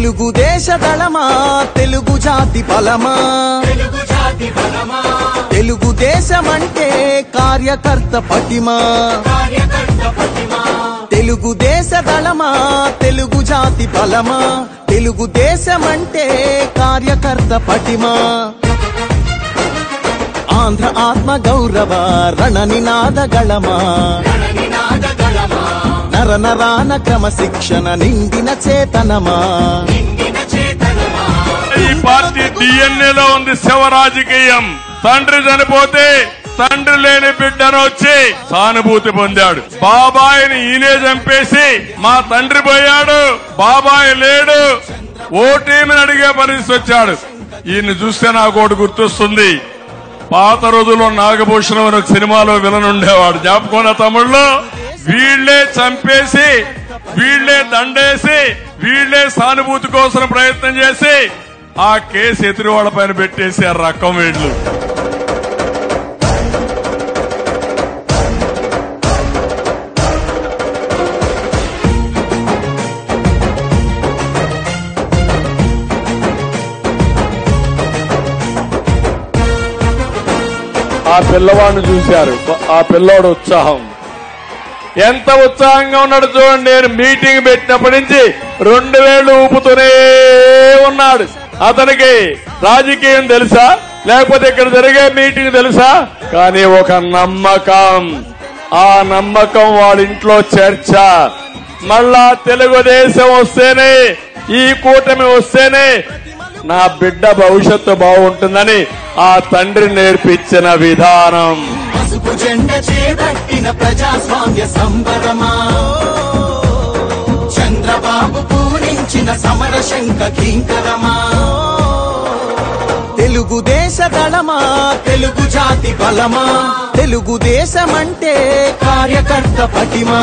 తెలుగుదేశ దళమా తెలుగు జాతి బలమా తెలుగుదేశమంటే కార్యకర్త పటిమా తెలుగుదేశ దళమా తెలుగు జాతి బలమా తెలుగుదేశమంటే కార్యకర్త పటిమా ఆంధ్ర ఆత్మ గౌరవ రణ నినాద గళమా నర నరాన క్రమశిక్షణ నిండిన చేతనమా ఈ పార్టీ డిఎన్ఏలో ఉంది శవ రాజకీయం. తండ్రి చనిపోతే తండ్రి లేని బిడ్డను వచ్చి సానుభూతి పొందాడు. బాబాయిని ఈయనే చంపేసి మా తండ్రి పోయాడు, బాబాయ్ లేడు, ఓటీమని అడిగే పరిస్థితి వచ్చాడు. ఈయన్ని చూస్తే నాకు ఒకటి గుర్తొస్తుంది. పాత రోజుల్లో నాగభూషణం అని ఒక సినిమాలో విలన్ ఉండేవాడు, జ్ఞాపకం తమిళ్లో. వీళ్లే చంపేసి వీళ్లే దండేసి వీళ్లే సానుభూతి కోసం ప్రయత్నం చేసి ఆ కేసు ఎదురు వాళ్ళ పైన పెట్టేసి ఆ రకం వీళ్లు. ఆ పిల్లవాడిని చూశారు, ఆ పిల్లవాడు ఉత్సాహం ఎంత ఉత్సాహంగా ఉన్నాడు చూడండి. నేను మీటింగ్ పెట్టినప్పటి నుంచి 2 వేళ్లు ఊపుతూనే ఉన్నాడు. అతనికి రాజకీయం తెలుసా, లేకపోతే ఇక్కడ జరిగే మీటింగ్ తెలుసా? కానీ ఒక నమ్మకం, ఆ నమ్మకం వాళ్ళ ఇంట్లో చర్చ. మళ్ళా తెలుగుదేశం వస్తేనే, ఈ కూటమి వస్తేనే నా బిడ్డ భవిష్యత్తు బాగుంటుందని ఆ తండ్రి నేర్పించిన విధానం. పసుపు జెండ చేపట్టిన ప్రజాస్వామ్య సంబరమా, చంద్రబాబు పూరించిన సమర శంఖ కింకరమా. తెలుగుదేశ దళమా తెలుగు జాతి బలమా తెలుగుదేశమంటే కార్యకర్త పటిమా.